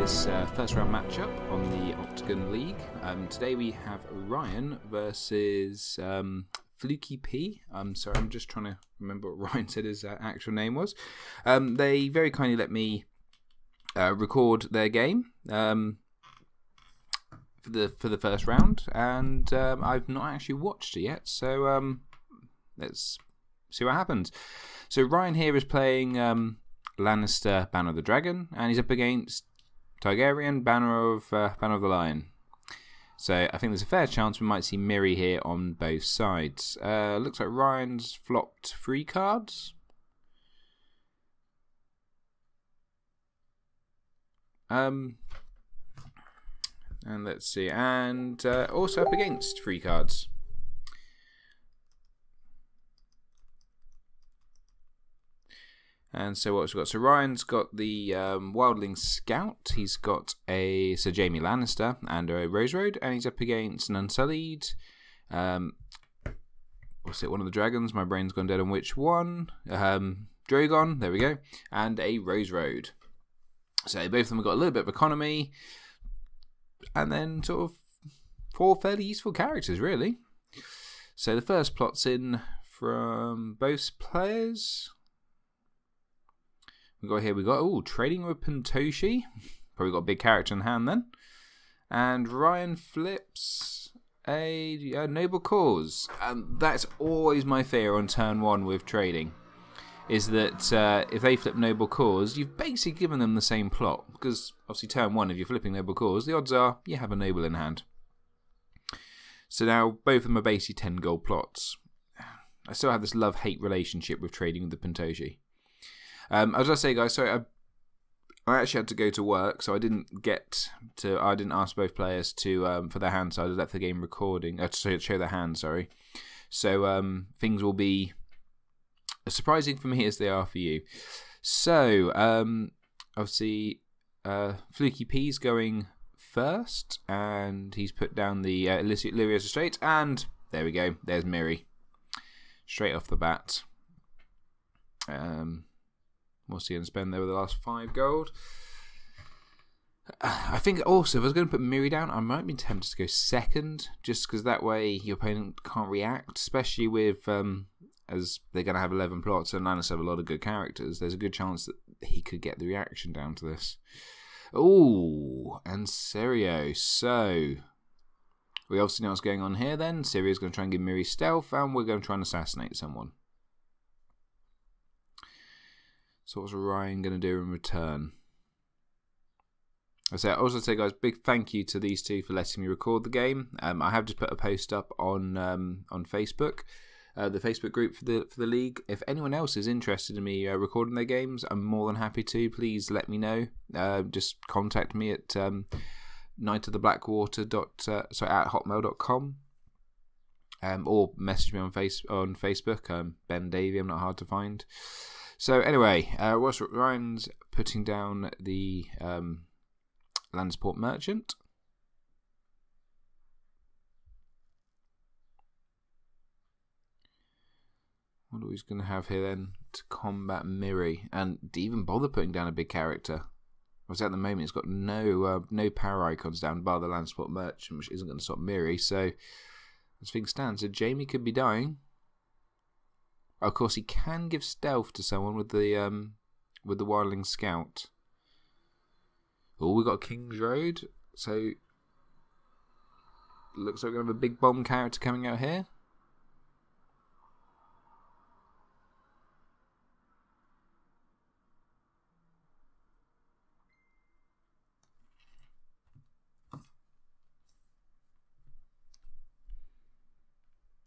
this first round matchup on the Octgn League. Today we have Ryan versus Fluky P. Sorry, I'm just trying to remember what Ryan said his actual name was. They very kindly let me record their game for the first round, and I've not actually watched it yet. So let's see what happens. So Ryan here is playing Lannister, Banner of the Dragon, and he's up against Targaryen, Banner of the Lion. So I think there's a fair chance we might see Miri here on both sides. Looks like Ryan's flopped 3 cards. And let's see, and also up against 3 cards. And so what's we got? So Ryan's got the Wildling Scout. He's got a Sir Jaime Lannister and a Rose Road, and he's up against an Unsullied. What's it? One of the dragons. My brain's gone dead on which one. Drogon. There we go. And a Rose Road. So both of them have got a little bit of economy, and then sort of 4 fairly useful characters, really. So the first plot's in from both players. We got trading with Pentoshi. Probably got a big character in hand then. And Ryan flips a Noble Cause. And that's always my fear on turn 1 with trading. Is that if they flip Noble Cause, you've basically given them the same plot. Because obviously turn 1, if you're flipping Noble Cause, the odds are you have a Noble in hand. So now both of them are basically 10 gold plots. I still have this love-hate relationship with trading with the Pentoshi. As I say, guys, sorry, I actually had to go to work, so I didn't ask both players to for their hand side. I left the game recording to show their hand. Sorry, so things will be as surprising for me as they are for you. So obviously, Fluky P's going first, and he's put down the Lyria's Estate, and there we go. There's Miri, straight off the bat. What's he going to spend there with the last 5 gold? I think also, if I was going to put Miri down, I might be tempted to go second, just because that way your opponent can't react, especially with, as they're going to have 11 plots and Lannister have a lot of good characters, there's a good chance that he could get the reaction down to this. Ooh, and Syrio. So, we obviously know what's going on here then. Syrio's going to try and give Miri stealth, and we're going to try and assassinate someone. So what's Ryan going to do in return? I also say, guys, big thank you to these two for letting me record the game. I have just put a post up on Facebook, the Facebook group for the league. If anyone else is interested in me recording their games, I'm more than happy to. Please let me know. Just contact me at nightoftheblackwater@hotmail.com. Or message me on Facebook. Ben Davey. I'm not hard to find. So anyway, Ryan's putting down the Landsport Merchant. What are we going to have here then to combat Miri? And to even bother putting down a big character? Obviously at the moment it's got no power icons down bar the Landsport Merchant, which isn't going to stop Miri. So as things stand, so Jaime could be dying. Of course, he can give stealth to someone with the Wildling Scout. Oh, we got King's Road. So looks like we're going to have a big bomb character coming out here.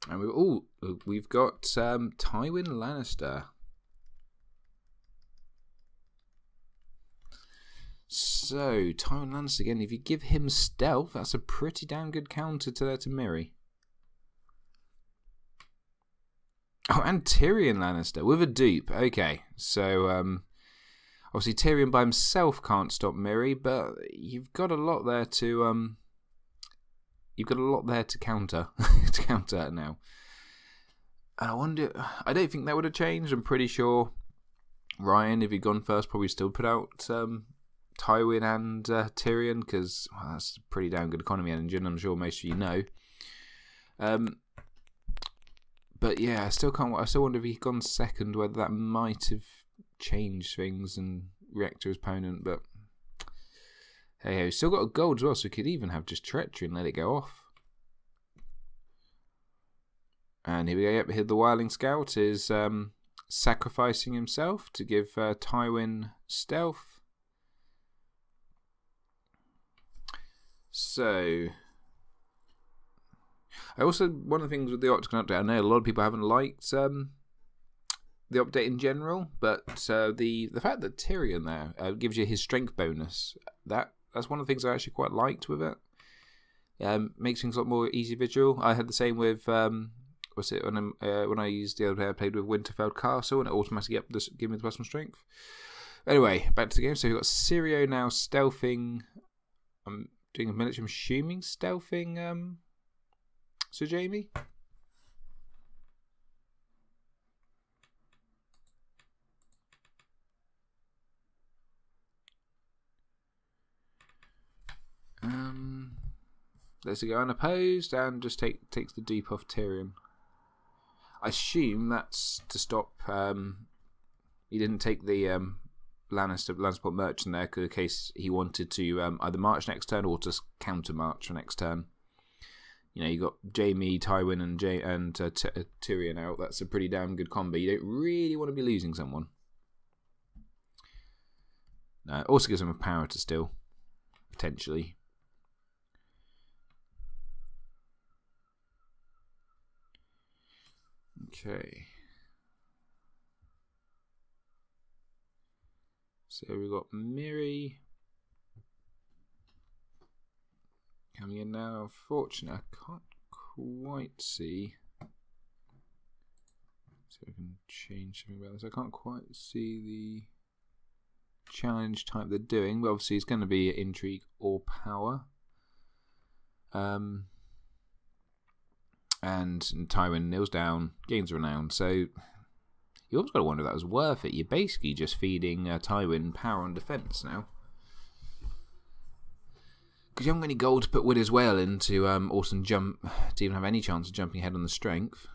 And we've got Tywin Lannister. So Tywin Lannister again. If you give him stealth, that's a pretty damn good counter to Miri. Oh, and Tyrion Lannister with a dupe. Okay, so obviously Tyrion by himself can't stop Miri, but you've got a lot there to counter to counter now. And I wonder, I don't think that would have changed. I'm pretty sure Ryan, if he'd gone first, probably still put out Tywin and Tyrion, because that's a pretty damn good economy engine, I'm sure most of you know. But yeah, I still wonder if he'd gone second, whether that might have changed things and react to his opponent. But hey ho, still got a gold as well, so he could even have just treachery and let it go off. And here we go. Yep, here the Wildling Scout is sacrificing himself to give Tywin stealth. So, one of the things with the Octgn update, I know a lot of people haven't liked the update in general, but the fact that Tyrion there gives you his strength bonus, that's one of the things I actually quite liked with it. Makes things a lot more easy visual. I had the same with when I used the other day, I played with Winterfell Castle, and it automatically gave me the plus one strength. Anyway, back to the game. So we've got Syrio now stealthing. Doing a military, I'm assuming stealthing Sir Jaime. Let's go unopposed and just takes the dupe off Tyrion. I assume that's to stop. He didn't take the Lannisport merchant there in case he wanted to either march next turn or to counter march for next turn. You know, you got Jaime, Tywin, and Tyrion out. That's a pretty damn good combo. You don't really want to be losing someone. Also gives him a power to steal, potentially. Okay. So we've got Miri coming in now. Unfortunately, I can't quite see. So we can change something about this. I can't quite see the challenge type they're doing, but obviously it's going to be intrigue or power. And Tywin kneels down, gains renown. So you almost got to wonder if that was worth it. You're basically just feeding Tywin power and defense now. Because you haven't got any gold to put with his whale in to awesome jump, to even have any chance of jumping ahead on the strength.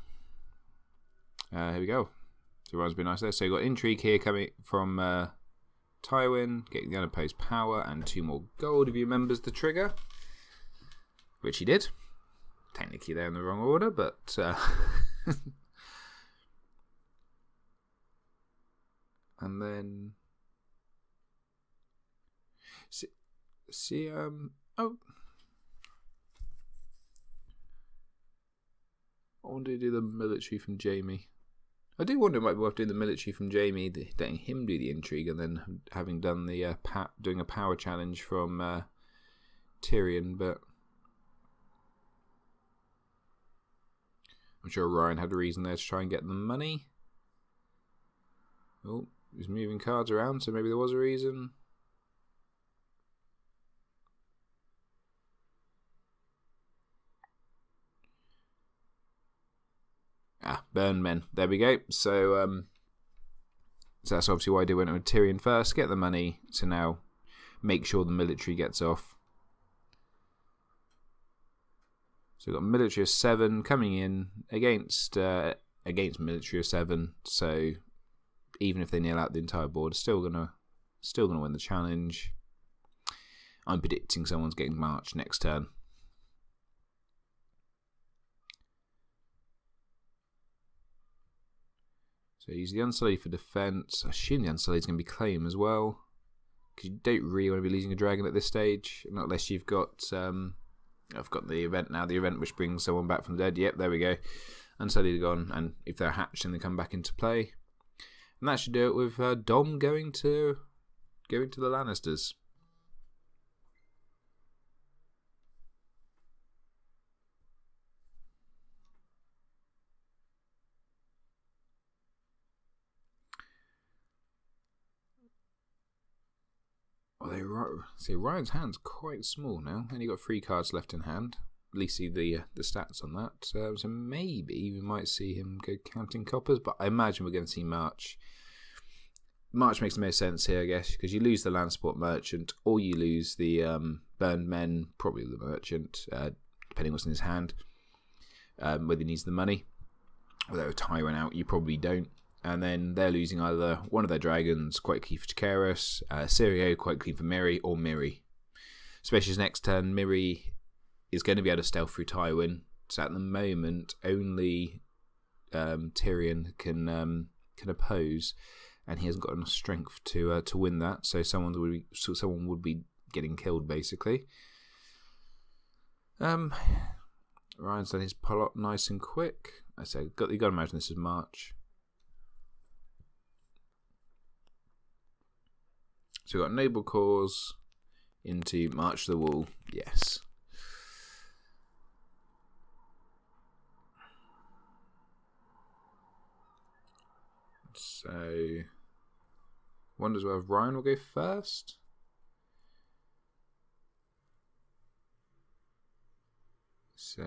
Here we go. So everyone's been nice there. So you've got intrigue here coming from Tywin, getting the unopposed power and 2 more gold if he remembers the trigger. Which he did. Technically they're in the wrong order, but and then I wonder to do the military from Jaime. I do wonder it might be worth doing the military from Jaime, letting him do the intrigue, and then having done the doing a power challenge from Tyrion, but I'm sure Ryan had a reason there to try and get the money. Oh, he's moving cards around, so maybe there was a reason. Burn men. There we go. So that's obviously why I did went with Tyrion first, get the money to now make sure the military gets off. So we've got military of 7 coming in against military of 7. So even if they nail out the entire board, still gonna win the challenge. I'm predicting someone's getting marched next turn. So use the Unsullied for defense. I assume the Unsullied is going to be claim as well, because you don't really want to be losing a dragon at this stage, not unless you've got. I've got the event now. The event which brings someone back from the dead. Yep, there we go. Unsullied are gone, and if they're hatched, then they come back into play. And that should do it with Dom going to the Lannisters. See, Ryan's hand's quite small now. Only got 3 cards left in hand. At least see the stats on that. So maybe we might see him go counting coppers, but I imagine we're going to see March. March makes the most sense here, I guess, because you lose the land support merchant, or you lose the burned men, probably the merchant, depending what's in his hand, whether he needs the money. Although Tywin out, you probably don't. And then they're losing either one of their dragons, quite key for Jacaerys, Syrio, quite key for Miri, or Miri. Especially his next turn, Miri is going to be able to stealth through Tywin. So at the moment, only Tyrion can oppose, and he hasn't got enough strength to win that. So someone would be getting killed basically. Ryan's done his pull up nice and quick. I say, you got to imagine this is March. So we've got Noble Cause into March the Wall. Yes. So, wonders whether Ryan will go first. So,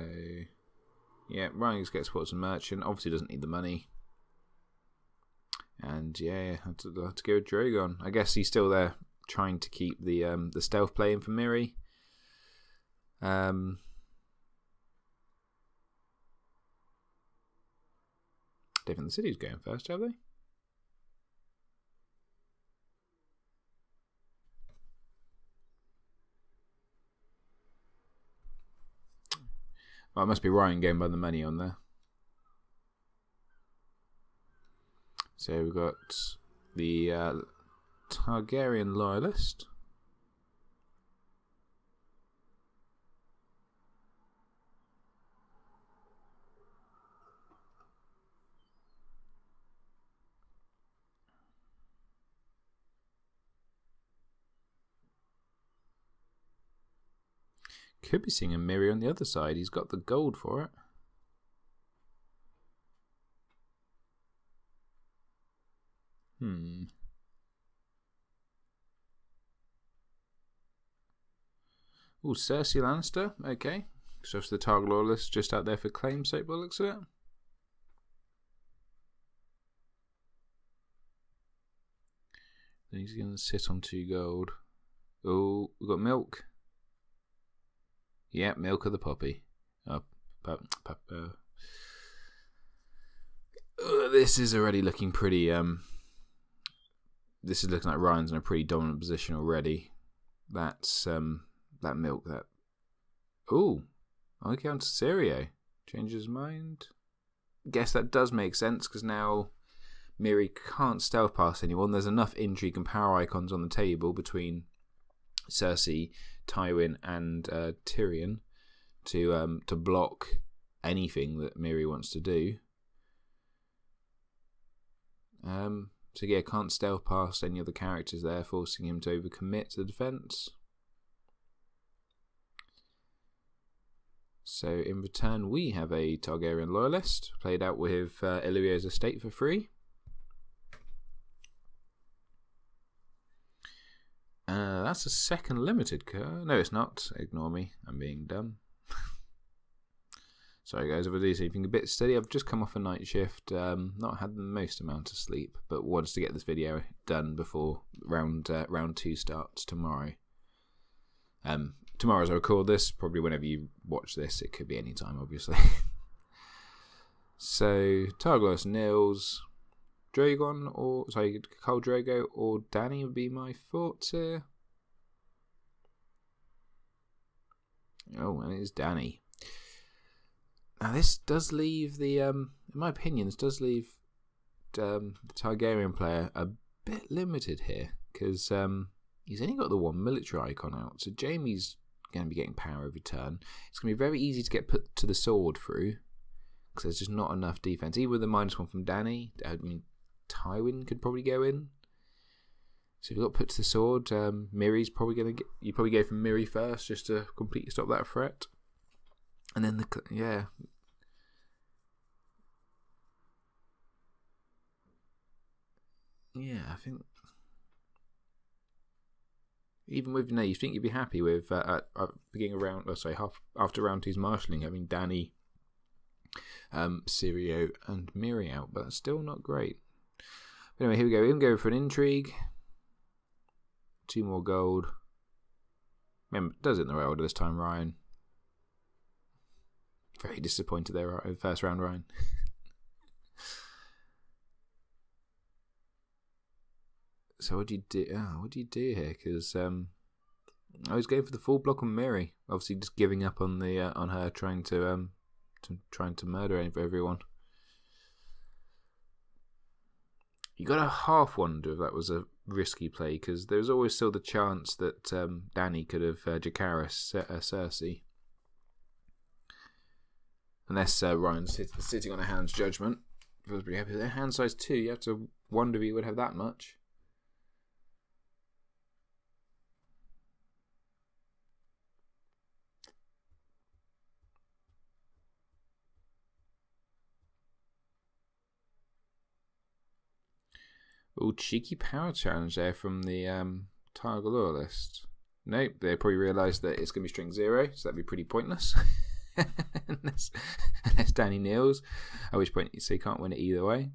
yeah, Ryan gets spots a merchant. Obviously, doesn't need the money. And yeah, I had to go with Drogon. I guess he's still there, trying to keep the stealth play in for Miri. Don't think the city's going first, have they? Well, it must be Ryan going by the money on there. So we've got the Targaryen Loyalist. Could be seeing a Miri on the other side. He's got the gold for it. Oh, Cersei Lannister. Okay. So it's the Targ Loyalist just out there for claim's sake, by the looks of it. Then he's going to sit on 2 gold. Oh, we've got milk. Yeah, milk of the poppy. This is already looking pretty. This is looking like Ryan's in a pretty dominant position already. That's that milk. That. Oh, okay, on to Syrio. Changes his mind. Guess that does make sense because now Miri can't stealth past anyone. There's enough intrigue and power icons on the table between Cersei, Tywin, and Tyrion to block anything that Miri wants to do. So yeah, can't stealth past any of the characters there, forcing him to overcommit to the defense. So in return, we have a Targaryen Loyalist played out with Illyrio's estate for free. That's a second limited card. No, it's not. Ignore me. I'm being dumb. Sorry guys, if I do anything a bit steady, I've just come off a night shift. Not had the most amount of sleep, but wanted to get this video done before round 2 starts tomorrow. Tomorrow as I record this, probably whenever you watch this, it could be any time, obviously. So Targos Nils. Drogon or Khal Drogo or Dany would be my thoughts here. Oh, and it is Dany. Now this does leave the in my opinion, this does leave the Targaryen player a bit limited here because he's only got the 1 military icon out. So Jaime's going to be getting power every turn. It's going to be very easy to get put to the sword through because there's just not enough defense. Even with the -1 from Dany, I mean, Tywin could probably go in. So if you've got put to the sword, Miri's probably going to get. You probably go from Miri first just to completely stop that threat. And then yeah. Yeah, I think even with you think you'd be happy with beginning around, let's say after round 2's marshalling, having Dany, Syrio, and Miri out, but that's still not great. Anyway, here we go. We're going to go for an intrigue. 2 more gold. Remember, does it in the right order this time, Ryan. Very disappointed there, first round, Ryan. So what do you do? Oh, what do you do here? Because I was going for the full block on Miri. Obviously, just giving up on the on her, trying to murder everyone. You got to half wonder if that was a risky play, because there's always still the chance that Lanni could have Jacaris Cersei. Unless Ryan's sitting on a hand's judgment. Feels pretty happy there. Hand size 2, you have to wonder if he would have that much. Oh, cheeky power challenge there from the Targ list. Nope, they probably realised that it's going to be strength 0, so that'd be pretty pointless. unless Danny kneels, at which point so you can't win it either way.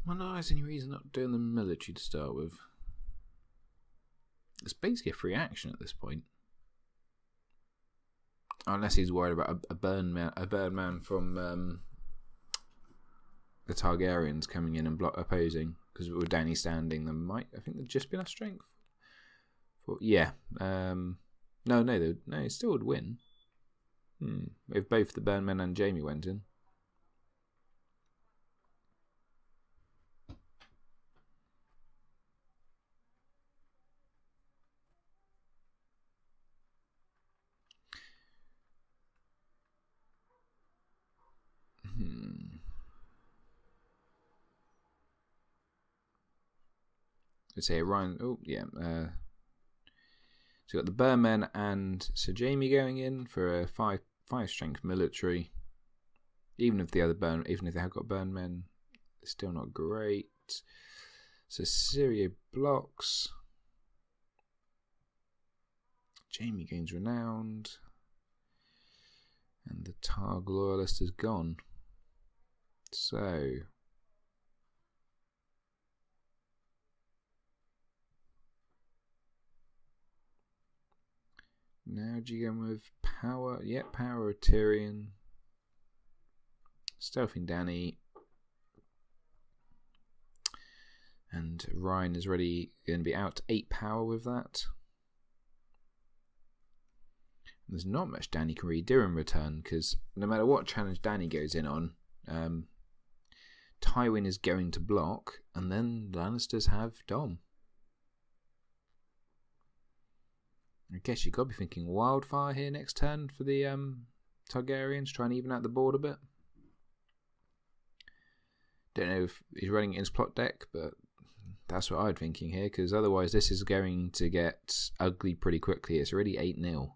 Well, no, there's any reason not doing the military to start with. It's basically a free action at this point. Unless he's worried about a burn man from the Targaryens coming in and opposing. Because with Danny standing, I think there'd just be enough strength. Yeah. No, he still would win. If both the burn men and Jaime went in. Let's say Ryan. Oh yeah. So you got the Burnmen and Sir Jaime going in for a 5 strength military. Even if they have got Burnmen, it's still not great. So Syria blocks. Jaime gains renowned, and the Targ loyalist is gone. So. Now do you go with power? Yep, power of Tyrion. Stealthing Danny. And Ryan is ready, going to be out 8 power with that. And there's not much Danny can really do in return, because no matter what challenge Danny goes in on, Tywin is going to block, and then the Lannisters have Dom. I guess you've got to be thinking Wildfire here next turn for the Targaryens, try and even out the board a bit. Don't know if he's running it in his plot deck, but that's what I'm thinking here, because otherwise this is going to get ugly pretty quickly. It's already 8-0.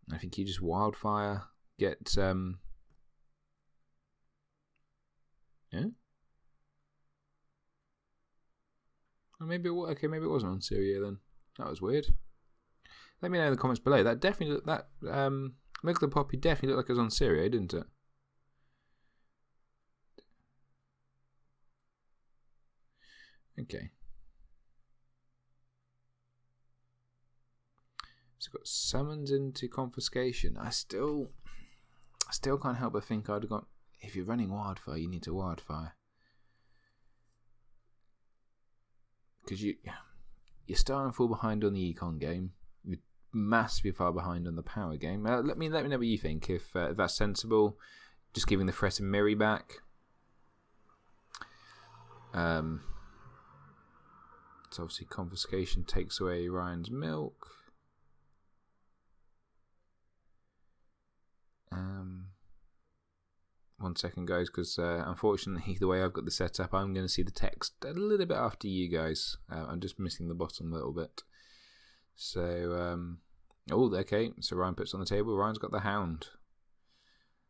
I think you just Wildfire, get... Yeah? Or maybe maybe it wasn't on Syria then. That was weird. Let me know in the comments below. That definitely Milk the Poppy definitely looked like it was on Syria, didn't it? Okay. So got summons into confiscation. I still can't help but think I'd have got. If you're running Wildfire, you need to Wildfire, because you're starting to fall behind on the econ game. You're massively far behind on the power game. Let me know what you think. If that's sensible, just giving the threat of Miri back. So obviously confiscation takes away Ryan's milk. 1 second, guys, because unfortunately the way I've got the setup, I'm going to see the text a little bit after you guys. I'm just missing the bottom a little bit. So, okay. So Ryan puts on the table. Ryan's got the Hound.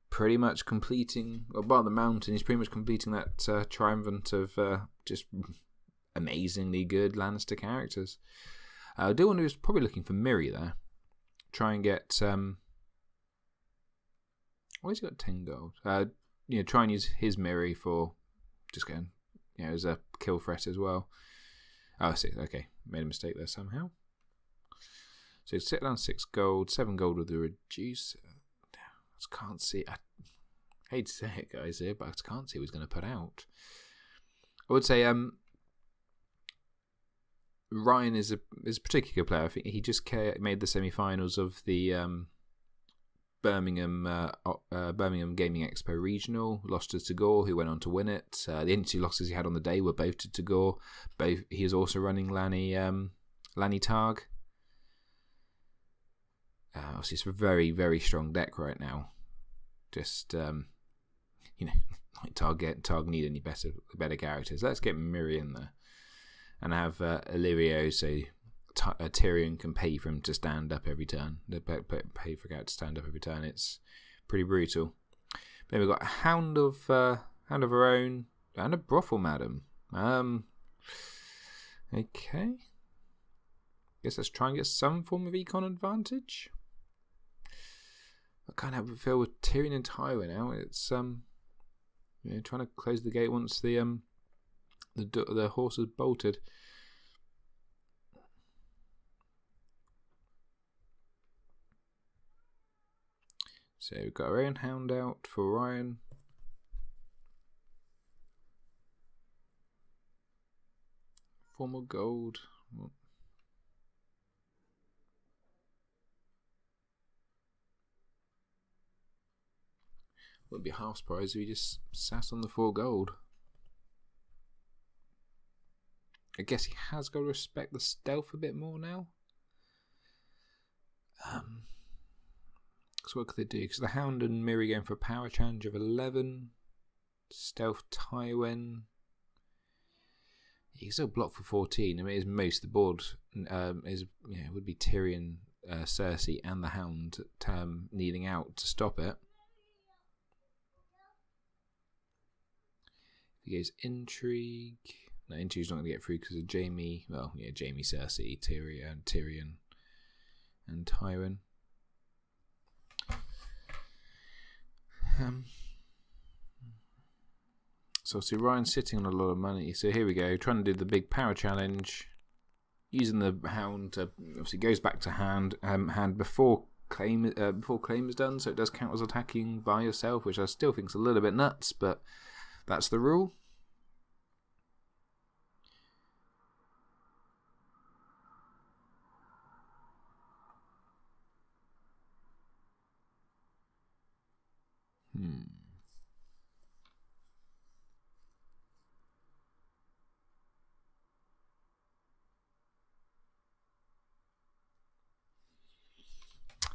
Pretty much completing, or bar the Mountain, he's pretty much completing that triumvirate of just amazingly good Lannister characters. I do wonder who's probably looking for Miri there. Try and get why has he got 10 gold? Try and use his Miri for just getting, as a kill threat as well. Oh, I see. Okay, made a mistake there somehow. So sit down 6 gold, 7 gold with the reducer. I just can't see. I hate to say it, guys, here, but I can't see who he's going to put out. I would say Ryan is a particular player. I think he just made the semi-finals of the Birmingham Gaming Expo Regional. Lost to Tagore, who went on to win it. The only 2 losses he had on the day were both to Tagore. He is also running Lanni Targ. Obviously, it's a very, very strong deck right now. Just Targ need any better characters. Let's get Miri in there and have Illyrio, so Tyrion can pay for him to stand up every turn. Pay for a character to stand up every turn. It's pretty brutal. Then we've got a Hound of our Own and a Brothel Madam. Okay. Guess let's try and get some form of econ advantage. I can't help but feel with Tyrion and Tywin now. It's trying to close the gate once the horse has bolted. So we've got our own Hound out for Ryan. Formal gold. Wouldn't be half surprised if he just sat on the 4 gold. I guess he has got to respect the stealth a bit more now. So what could they do? Because the Hound and Miri going for a power challenge of 11. Stealth Tywin. He can still block for 14. I mean, it's most of the board would be Tyrion, Cersei, and the Hound needing out to stop it. He goes Intrigue. No, Intrigue's not going to get through because of Jaime. Well, yeah, Jaime, Cersei, Tyrion, and Tywin. So obviously Ryan's sitting on a lot of money. So here we go, trying to do the big power challenge, using the Hound to obviously goes back to hand before claim is done. So it does count as attacking by yourself, which I still think is a little bit nuts, but that's the rule.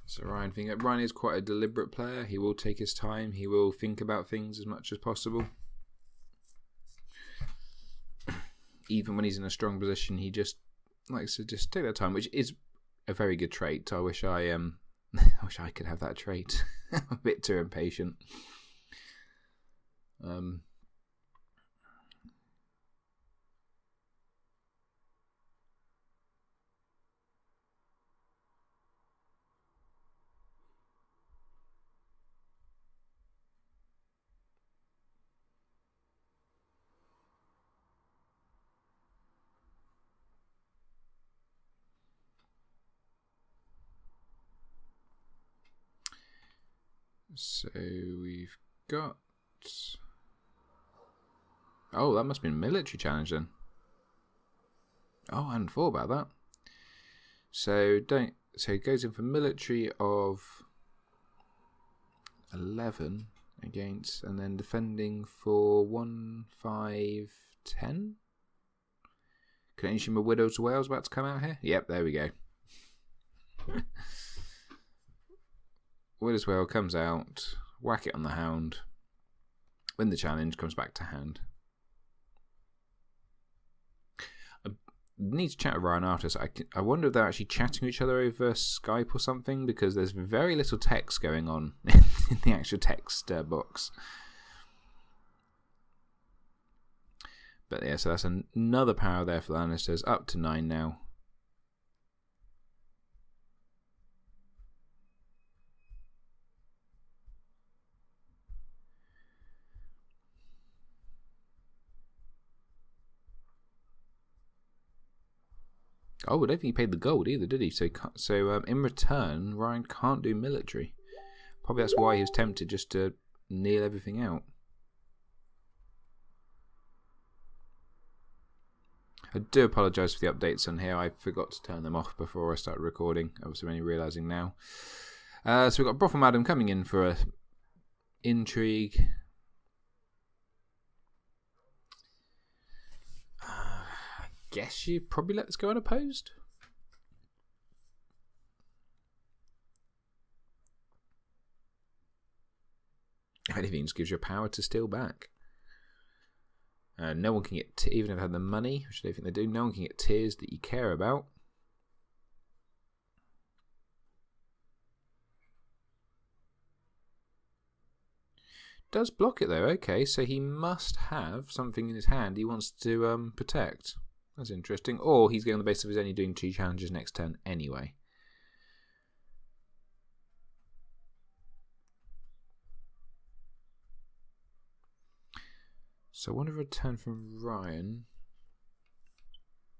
So Ryan is quite a deliberate player. He will take his time. He will think about things as much as possible. Even when he's in a strong position, he just likes to just take that time, which is a very good trait. I wish I could have that trait. I'm a bit too impatient. So we've got... Oh, that must have been a military challenge then. Oh, I hadn't thought about that. So it goes in for military of 11 against, and then defending for 1, 5, 10. Connection with Widows to Wales about to come out here. Yep, there we go. Widow's Wail comes out, whack it on the Hound, win the challenge, comes back to hand. I need to chat with Ryan after, so I wonder if they're actually chatting to each other over Skype or something, because there's very little text going on in the actual text box. But yeah, so that's another power there for the Lannisters, up to 9 now. Oh, I don't think he paid the gold either, did he? So in return, Ryan can't do military. Probably that's why he was tempted just to kneel everything out. I do apologise for the updates on here. I forgot to turn them off before I started recording. Obviously, I'm only realising now. So we've got Brothel Madam coming in for a intrigue. I guess you probably let this go unopposed. If anything, just gives you power to steal back. No one can get, even if they have the money, which I don't think they do, no one can get tiers that you care about. Does block it though, okay, so he must have something in his hand he wants to protect. That's interesting. Or he's going on the basis of he's only doing 2 challenges next turn anyway. So I want a return from Ryan.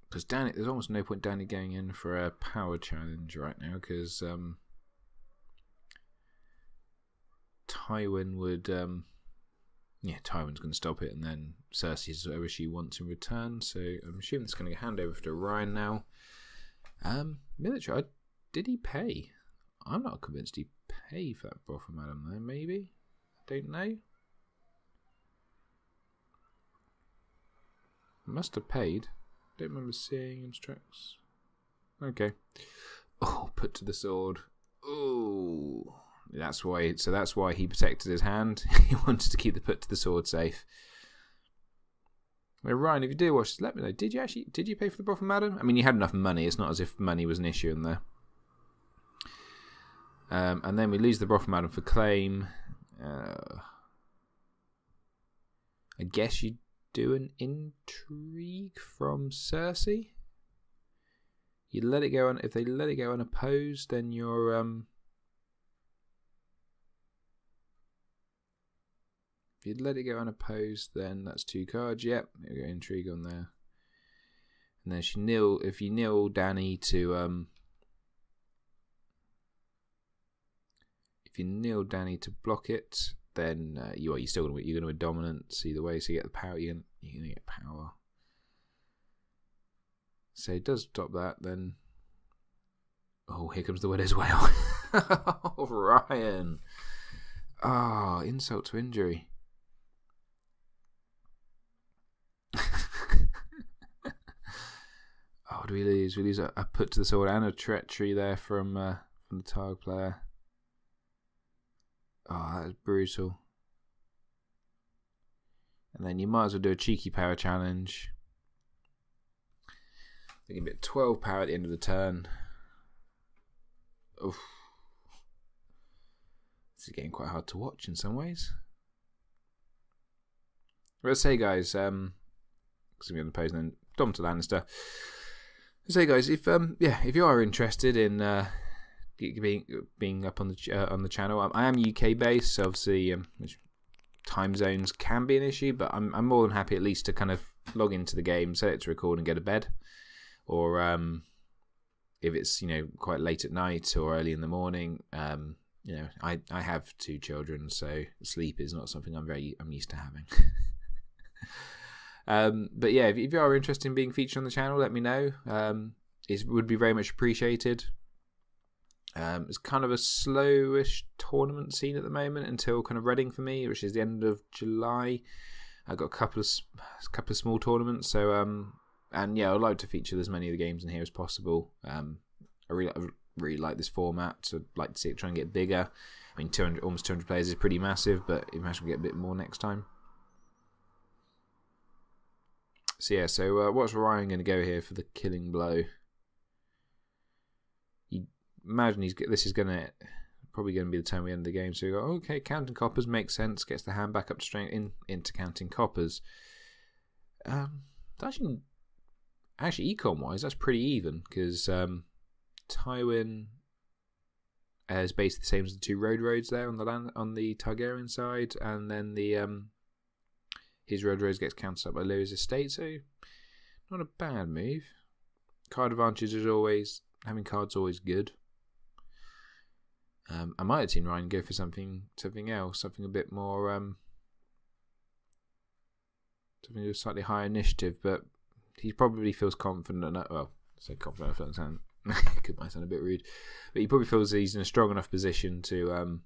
Because Danny, there's almost no point Danny going in for a power challenge right now, because Tywin would, yeah, Tywin's going to stop it, and then Cersei's whatever she wants in return. So I'm assuming it's going to hand over to Ryan now. Military, did he pay? I'm not convinced he paid for that Brothel Madam though. Maybe, I don't know. Must have paid. Don't remember seeing instructs. Okay. Oh, put to the sword. Oh, that's why. So that's why he protected his hand. He wanted to keep the put to the sword safe. Well, Ryan, if you do watch this, let me know. Did you pay for the Brothel Madam? I mean, you had enough money. It's not as if money was an issue in there. And then we lose the Brothel Madam for claim. I guess you do an intrigue from Cersei. You let it go on. If they let it go unopposed, then you're if you let it go unopposed, then that's 2 cards. Yep, you got intrigue on there. And then if you nil Danny to if you nil Danny to block it, then you're still going to win dominance either way. So you get the power. You're going to get power. So it does stop that. Then, oh, here comes the Widow's Wail. Oh, Ryan. Ah, oh, insult to injury. Oh, do we lose? We lose a put to the sword and a treachery there from the Targ player. Oh, that is brutal. And then you might as well do a cheeky power challenge. They can get 12 power at the end of the turn. Oof. This is getting quite hard to watch in some ways. Let's say, guys, because I'm going to pose then Dom to Lannister. Let's say, guys, if you are interested in being up on the channel, I am UK based, so obviously time zones can be an issue, but I'm more than happy at least to kind of log into the game, set it to record, and go to bed. Or if it's quite late at night or early in the morning, I have 2 children, so sleep is not something I'm used to having. But yeah, if you are interested in being featured on the channel, let me know. It would be very much appreciated. It's kind of a slowish tournament scene at the moment until kind of Reading for me, which is the end of July. I've got a couple of small tournaments, so and yeah, I'd like to feature as many of the games in here as possible. I really like this format. So I'd like to see it try and get bigger. I mean, almost 200 players is pretty massive, but imagine we get a bit more next time. So yeah, what's Ryan going to go here for the killing blow? You imagine this is probably going to be the turn we end the game. So you go, okay, counting coppers makes sense. Gets the hand back up to straight into counting coppers. Actually, econ wise, that's pretty even because Tywin is basically the same as the 2 roads there on the Targaryen side, and then his roads gets countered up by Louis' estate, so not a bad move. Card advantage is always, having cards always good. I might have seen Ryan go for something else, something a bit more, something with slightly higher initiative, but he probably feels confident enough. Well, I say confident enough, could might sound a bit rude, but he probably feels that he's in a strong enough position to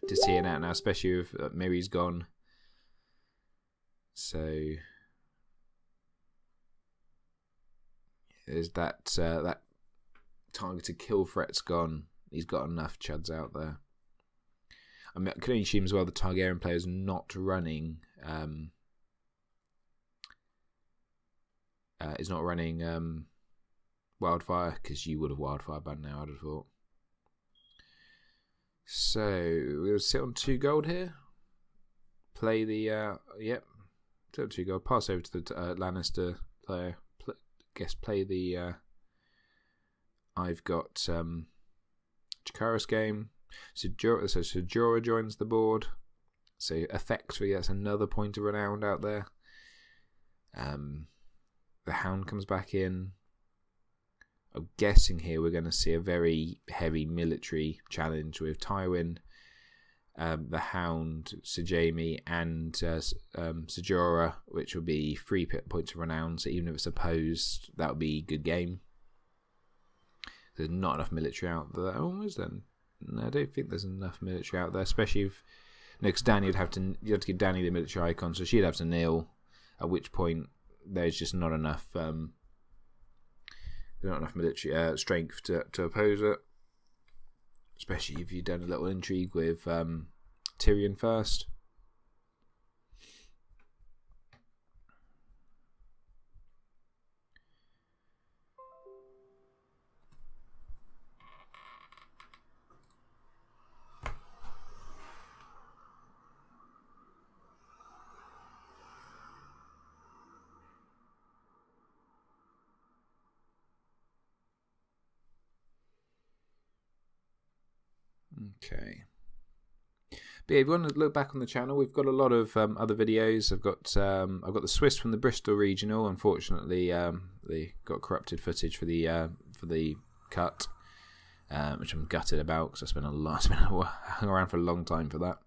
see it out now, especially if Miri's gone. So there's that targeted kill threat's gone. He's got enough chuds out there. I mean, I can only assume as well the Targaryen player's not running. Is not running Wildfire, because you would have Wildfire by now, I'd have thought. So we'll sit on 2 gold here. Play the sit on 2 gold. Pass over to the Lannister player. Play the. I've got Chikaris game. So Jorah joins the board. So effectively, that's another point of renown out there. The Hound comes back in. I'm guessing here we're going to see a very heavy military challenge with Tywin, the Hound, Sir Jaime, and Sir Jorah, which will be 3 points of renown. So even if it's opposed, that would be a good game. There's not enough military out there. Oh, is there? No, I don't think there's enough military out there, especially if. No, because Dany you'd have to give Dany the military icon, so she'd have to kneel. At which point, there's just not enough. Not enough military strength to oppose it. Especially if you've done a little intrigue with Tyrion first. Okay. But yeah, if you want to look back on the channel, we've got a lot of other videos. I've got the Swiss from the Bristol regional. Unfortunately, they got corrupted footage for the cut, which I'm gutted about because hung around for a long time for that.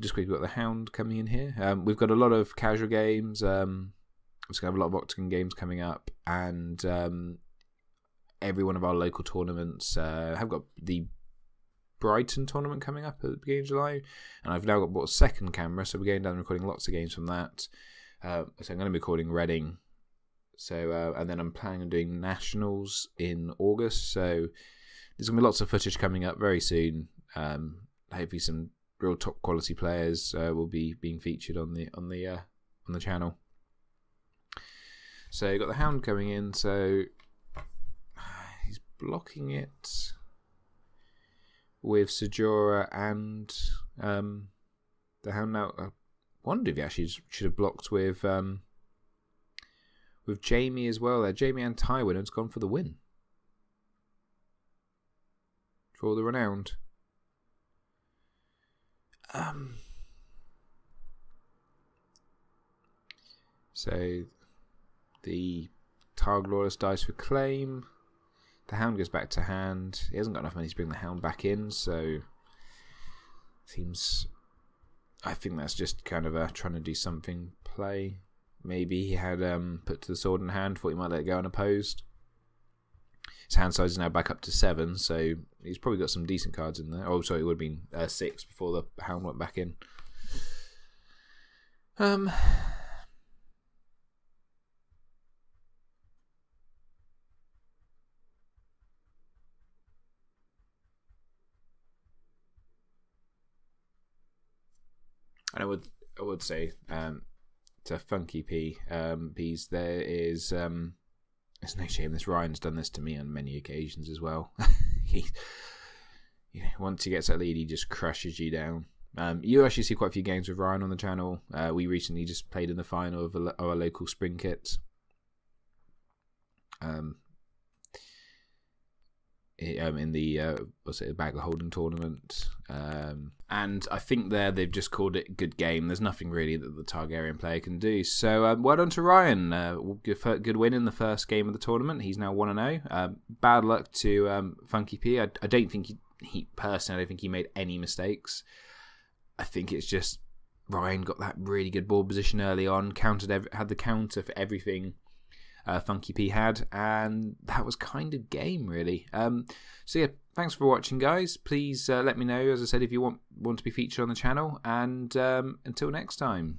Just quickly, we've got the Hound coming in here. We've got a lot of casual games. We're going to have a lot of Octagon games coming up, and every one of our local tournaments have got the Brighton tournament coming up at the beginning of July, and I've now bought a second camera, so we're going down and recording lots of games from that. So I'm going to be recording Reading. So and then I'm planning on doing Nationals in August. So there's going to be lots of footage coming up very soon. Hopefully some real top quality players will be being featured on the channel. So you've got the Hound coming in, so he's blocking it with Ser Jorah and the Hound. Now, I wonder if he actually should have blocked with Jaime as well. There, Jaime and Tywin has gone for the win for the renowned. So the Targ Lawless dies for claim. The Hound goes back to hand. He hasn't got enough money to bring the Hound back in, so seems. I think that's just kind of trying to do something play. Maybe he had put to the sword in hand, thought he might let it go unopposed. His hand size is now back up to 7, so he's probably got some decent cards in there. Oh, sorry, it would have been 6 before the Hound went back in. And I would say to Funky Peas, there is it's no shame. This Ryan's done this to me on many occasions as well. Once he gets that lead, he just crushes you down. You actually see quite a few games with Ryan on the channel. We recently just played in the final of our local spring kit. In the bag of holding tournament, and I think they've just called it good game. There's nothing really that the Targaryen player can do. So well done to Ryan. Good win in the first game of the tournament. He's now 1-0. Bad luck to Funky P. I don't think he personally, I don't think he made any mistakes. I think it's just Ryan got that really good ball position early on, had the counter for everything Funky P had, and that was kind of game, really. So yeah, thanks for watching, guys. Please let me know, as I said, if you want to be featured on the channel, and until next time,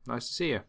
nice to see you.